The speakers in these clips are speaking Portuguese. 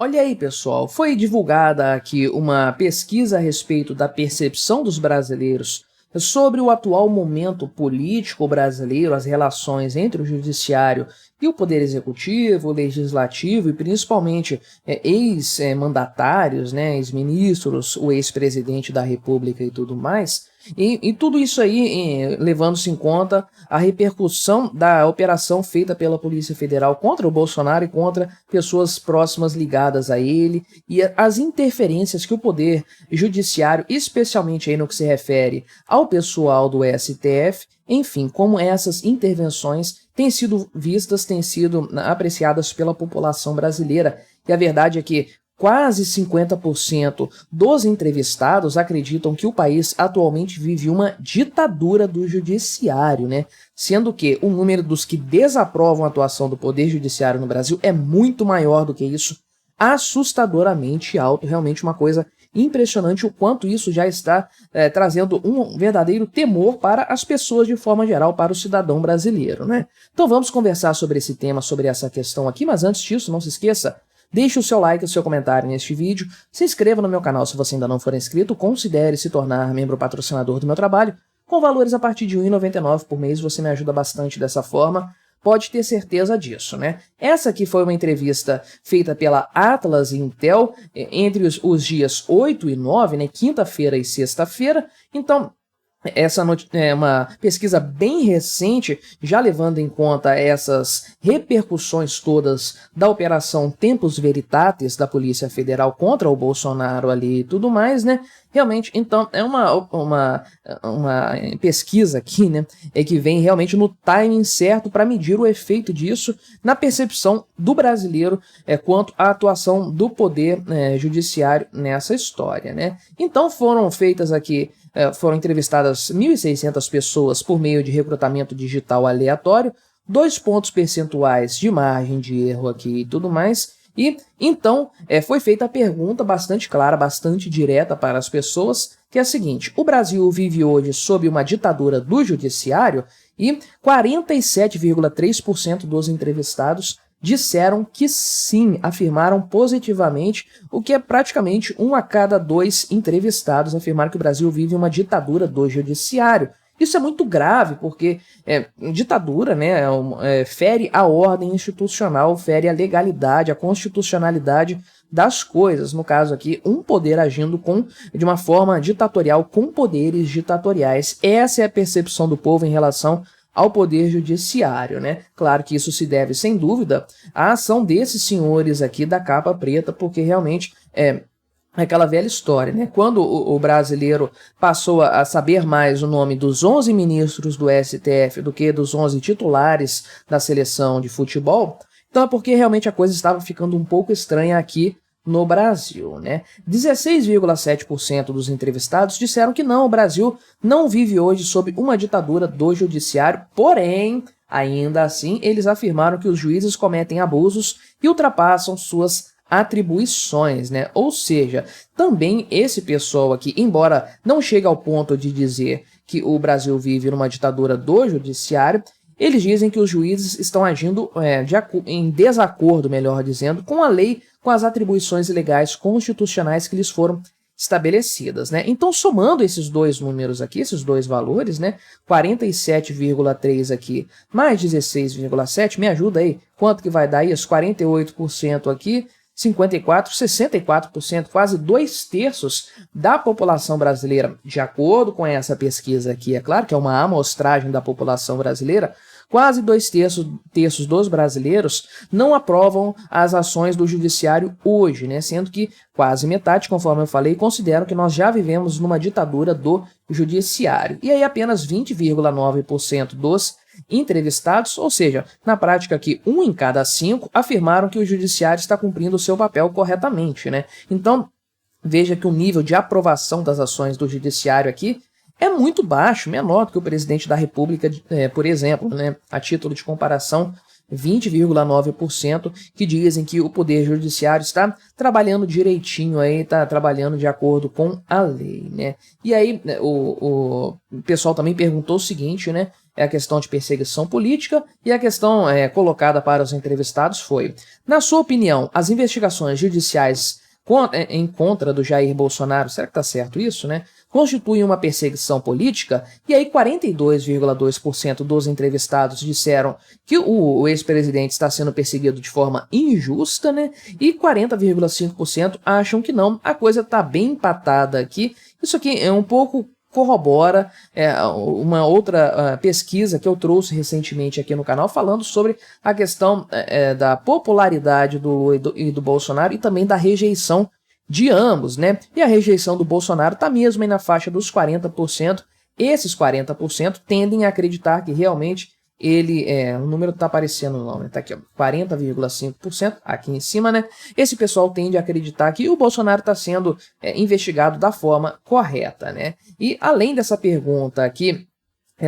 Olha aí, pessoal, foi divulgada aqui uma pesquisa a respeito da percepção dos brasileiros sobre o atual momento político brasileiro, as relações entre o judiciário e o poder executivo, legislativo e principalmente ex-mandatários, né, ex-ministros, o ex-presidente da República e tudo mais. E tudo isso aí levando-se em conta a repercussão da operação feita pela Polícia Federal contra o Bolsonaro e contra pessoas próximas ligadas a ele e as interferências que o Poder Judiciário, especialmente aí no que se refere ao pessoal do STF, enfim, como essas intervenções têm sido vistas, têm sido apreciadas pela população brasileira. E a verdade é que quase 50% dos entrevistados acreditam que o país atualmente vive uma ditadura do judiciário, né? Sendo que o número dos que desaprovam a atuação do Poder Judiciário no Brasil é muito maior do que isso, assustadoramente alto, realmente uma coisa impressionante o quanto isso já está trazendo um verdadeiro temor para as pessoas de forma geral, para o cidadão brasileiro, né? Então vamos conversar sobre esse tema, sobre essa questão aqui, mas antes disso, não se esqueça, deixe o seu like e o seu comentário neste vídeo, se inscreva no meu canal se você ainda não for inscrito, considere se tornar membro patrocinador do meu trabalho, com valores a partir de R$ 1,99 por mês, você me ajuda bastante dessa forma, pode ter certeza disso, né? Essa aqui foi uma entrevista feita pela Atlas Intel entre os dias 8 e 9, né, quinta-feira e sexta-feira, então essa é uma pesquisa bem recente, já levando em conta essas repercussões todas da Operação Tempus Veritatis da Polícia Federal contra o Bolsonaro ali e tudo mais, né? Realmente, então, é uma pesquisa aqui, né, que vem realmente no timing certo para medir o efeito disso na percepção do brasileiro quanto à atuação do Poder Judiciário nessa história, né? Então foram feitas aqui, foram entrevistadas 1.600 pessoas por meio de recrutamento digital aleatório, 2 pontos percentuais de margem de erro aqui e tudo mais. E então foi feita a pergunta bastante clara, bastante direta para as pessoas, que é a seguinte: o Brasil vive hoje sob uma ditadura do judiciário? E 47,3% dos entrevistados disseram que sim, afirmaram positivamente, o que é praticamente 1 a cada 2 entrevistados afirmaram que o Brasil vive uma ditadura do judiciário. Isso é muito grave, porque ditadura, né, fere a ordem institucional, fere a legalidade, a constitucionalidade das coisas. No caso aqui, um poder agindo de uma forma ditatorial, com poderes ditatoriais. Essa é a percepção do povo em relação ao Poder Judiciário, né? Claro que isso se deve, sem dúvida, à ação desses senhores aqui da capa preta, porque realmente aquela velha história, né? Quando o brasileiro passou a saber mais o nome dos 11 ministros do STF do que dos 11 titulares da seleção de futebol, então é porque realmente a coisa estava ficando um pouco estranha aqui no Brasil, né? 16,7% dos entrevistados disseram que não, o Brasil não vive hoje sob uma ditadura do judiciário, porém, ainda assim, eles afirmaram que os juízes cometem abusos e ultrapassam suas atribuições, né? Ou seja, também esse pessoal aqui, embora não chegue ao ponto de dizer que o Brasil vive numa ditadura do judiciário, eles dizem que os juízes estão agindo em desacordo, melhor dizendo, com a lei, com as atribuições legais constitucionais que lhes foram estabelecidas, né? Então, somando esses dois números aqui, esses dois valores, né, 47,3 aqui, mais 16,7, me ajuda aí, quanto que vai dar isso? 48% aqui, 54%, 64%, quase 2/3 da população brasileira, de acordo com essa pesquisa aqui, é claro que é uma amostragem da população brasileira, quase 2/3 dos brasileiros não aprovam as ações do judiciário hoje, né? Sendo que quase metade, conforme eu falei, consideram que nós já vivemos numa ditadura do judiciário. E aí apenas 20,9% dos entrevistados, ou seja, na prática aqui 1 em cada 5, afirmaram que o judiciário está cumprindo o seu papel corretamente, né? Então, veja que o nível de aprovação das ações do judiciário aqui é muito baixo, menor do que o presidente da República, por exemplo, né? A título de comparação, 20,9% que dizem que o Poder Judiciário está trabalhando direitinho aí, está trabalhando de acordo com a lei, né? E aí o pessoal também perguntou o seguinte, né? é a questão de perseguição política, e a questão colocada para os entrevistados foi: na sua opinião, as investigações judiciais em contra do Jair Bolsonaro, será que está certo isso, né? Constituem uma perseguição política? E aí 42,2% dos entrevistados disseram que o ex-presidente está sendo perseguido de forma injusta, né? E 40,5% acham que não. A coisa está bem empatada aqui. Isso aqui é um pouco corrobora uma outra pesquisa que eu trouxe recentemente aqui no canal, falando sobre a questão da popularidade do Lula e do Bolsonaro, e também da rejeição de ambos, né? E a rejeição do Bolsonaro está mesmo aí na faixa dos 40%. Esses 40% tendem a acreditar que realmente ele, o número tá aparecendo não, né? Tá aqui, ó, 40,5% aqui em cima, né? Esse pessoal tende a acreditar que o Bolsonaro está sendo investigado da forma correta, né? E além dessa pergunta aqui,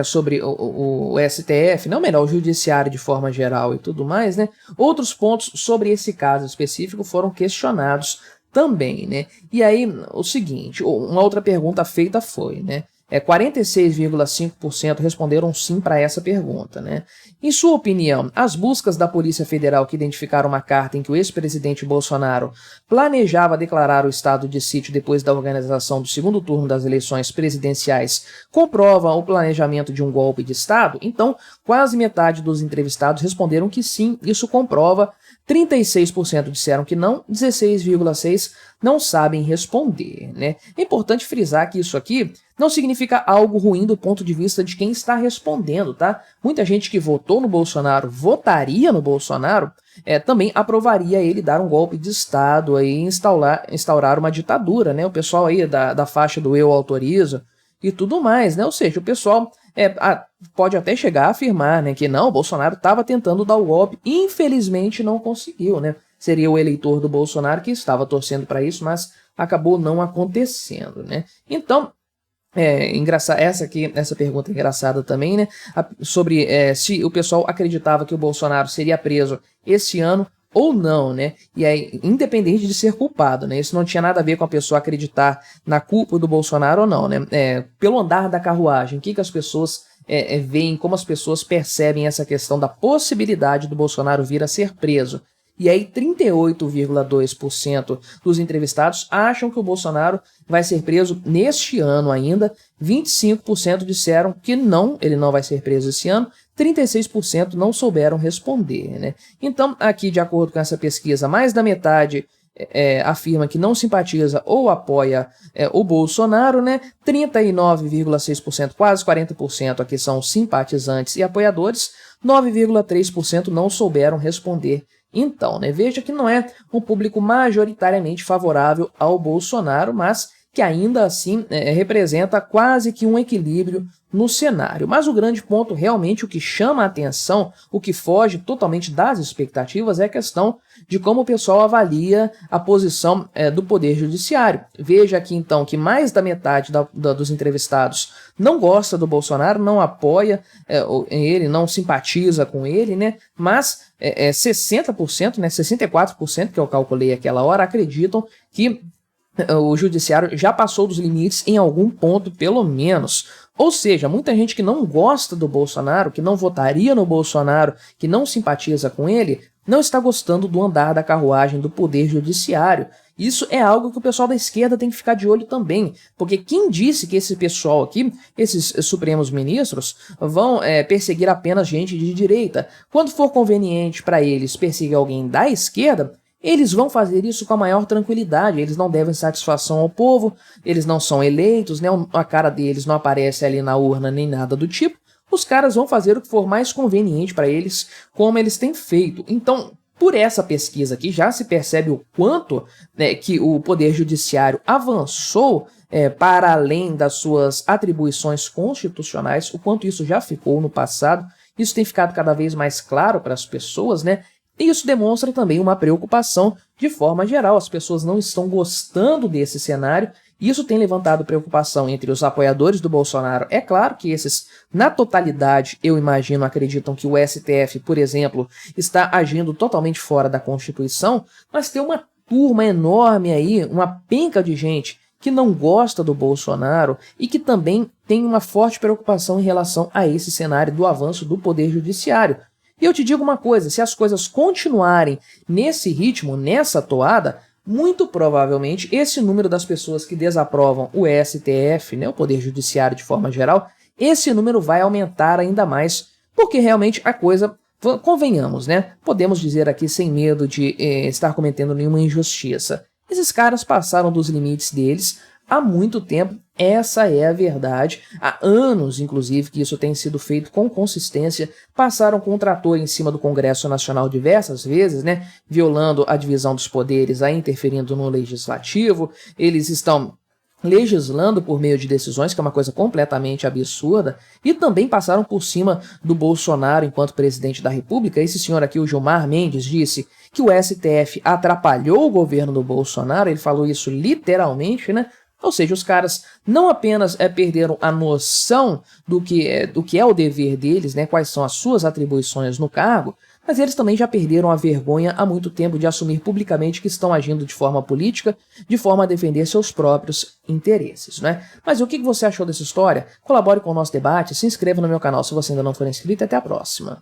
sobre o STF, não melhor, o judiciário de forma geral e tudo mais, né? Outros pontos sobre esse caso específico foram questionados também, né? E aí, o seguinte, uma outra pergunta feita foi, né? 46,5% responderam sim para essa pergunta, né? Em sua opinião, as buscas da Polícia Federal que identificaram uma carta em que o ex-presidente Bolsonaro planejava declarar o estado de sítio depois da organização do segundo turno das eleições presidenciais comprovam o planejamento de um golpe de Estado? Então, quase metade dos entrevistados responderam que sim, isso comprova. 36% disseram que não, 16,6% não sabem responder, né? É importante frisar que isso aqui não significa algo ruim do ponto de vista de quem está respondendo, tá? Muita gente que votou no Bolsonaro, votaria no Bolsonaro, também aprovaria ele dar um golpe de Estado e instaurar uma ditadura, né? O pessoal aí da faixa do eu autorizo e tudo mais, né? Ou seja, o pessoal pode até chegar a afirmar, né, que não, o Bolsonaro estava tentando dar o golpe, infelizmente não conseguiu, né? Seria o eleitor do Bolsonaro que estava torcendo para isso, mas acabou não acontecendo, né? Então, essa pergunta é engraçada também, né? Sobre se o pessoal acreditava que o Bolsonaro seria preso esse ano ou não, né? E aí, independente de ser culpado, né? Isso não tinha nada a ver com a pessoa acreditar na culpa do Bolsonaro ou não, né? Pelo andar da carruagem, o que as pessoas veem, como as pessoas percebem essa questão da possibilidade do Bolsonaro vir a ser preso. E aí 38,2% dos entrevistados acham que o Bolsonaro vai ser preso neste ano ainda, 25% disseram que não, ele não vai ser preso esse ano, 36% não souberam responder, né? Então, aqui, de acordo com essa pesquisa, mais da metade afirma que não simpatiza ou apoia o Bolsonaro, né? 39,6%, quase 40% aqui são simpatizantes e apoiadores, 9,3% não souberam responder. Então, né, veja que não é um público majoritariamente favorável ao Bolsonaro, mas que ainda assim representa quase que um equilíbrio no cenário. Mas o grande ponto, realmente, o que chama a atenção, o que foge totalmente das expectativas, é a questão de como o pessoal avalia a posição do Poder Judiciário. Veja aqui, então, que mais da metade dos entrevistados não gosta do Bolsonaro, não apoia ele, não simpatiza com ele, né? Mas 60%, né, 64%, que eu calculei aquela hora, acreditam que o judiciário já passou dos limites em algum ponto, pelo menos. Ou seja, muita gente que não gosta do Bolsonaro, que não votaria no Bolsonaro, que não simpatiza com ele, não está gostando do andar da carruagem do Poder Judiciário. Isso é algo que o pessoal da esquerda tem que ficar de olho também, porque quem disse que esse pessoal aqui, esses supremos ministros, vão perseguir apenas gente de direita? Quando for conveniente para eles perseguir alguém da esquerda, eles vão fazer isso com a maior tranquilidade, eles não devem satisfação ao povo, eles não são eleitos, né? A cara deles não aparece ali na urna nem nada do tipo. Os caras vão fazer o que for mais conveniente para eles, como eles têm feito. Então, por essa pesquisa aqui, já se percebe o quanto que o Poder Judiciário avançou para além das suas atribuições constitucionais, o quanto isso já ficou no passado. Isso tem ficado cada vez mais claro para as pessoas, né? E isso demonstra também uma preocupação de forma geral. As pessoas não estão gostando desse cenário. Isso tem levantado preocupação entre os apoiadores do Bolsonaro. É claro que esses, na totalidade, eu imagino, acreditam que o STF, por exemplo, está agindo totalmente fora da Constituição, mas tem uma turma enorme aí, uma penca de gente que não gosta do Bolsonaro e que também tem uma forte preocupação em relação a esse cenário do avanço do Poder Judiciário. E eu te digo uma coisa, se as coisas continuarem nesse ritmo, nessa toada, muito provavelmente esse número das pessoas que desaprovam o STF, né, o Poder Judiciário de forma geral, esse número vai aumentar ainda mais, porque realmente a coisa, convenhamos, né, podemos dizer aqui sem medo de estar cometendo nenhuma injustiça. Esses caras passaram dos limites deles há muito tempo, essa é a verdade. Há anos, inclusive, que isso tem sido feito com consistência. Passaram com um trator em cima do Congresso Nacional diversas vezes, né, violando a divisão dos poderes, aí interferindo no legislativo. Eles estão legislando por meio de decisões, que é uma coisa completamente absurda, e também passaram por cima do Bolsonaro enquanto presidente da República. Esse senhor aqui, o Gilmar Mendes, disse que o STF atrapalhou o governo do Bolsonaro, ele falou isso literalmente, né? Ou seja, os caras não apenas perderam a noção do que é o dever deles, né, quais são as suas atribuições no cargo, mas eles também já perderam a vergonha há muito tempo de assumir publicamente que estão agindo de forma política, de forma a defender seus próprios interesses, né? Mas o que você achou dessa história? Colabore com o nosso debate, se inscreva no meu canal se você ainda não for inscrito e até a próxima.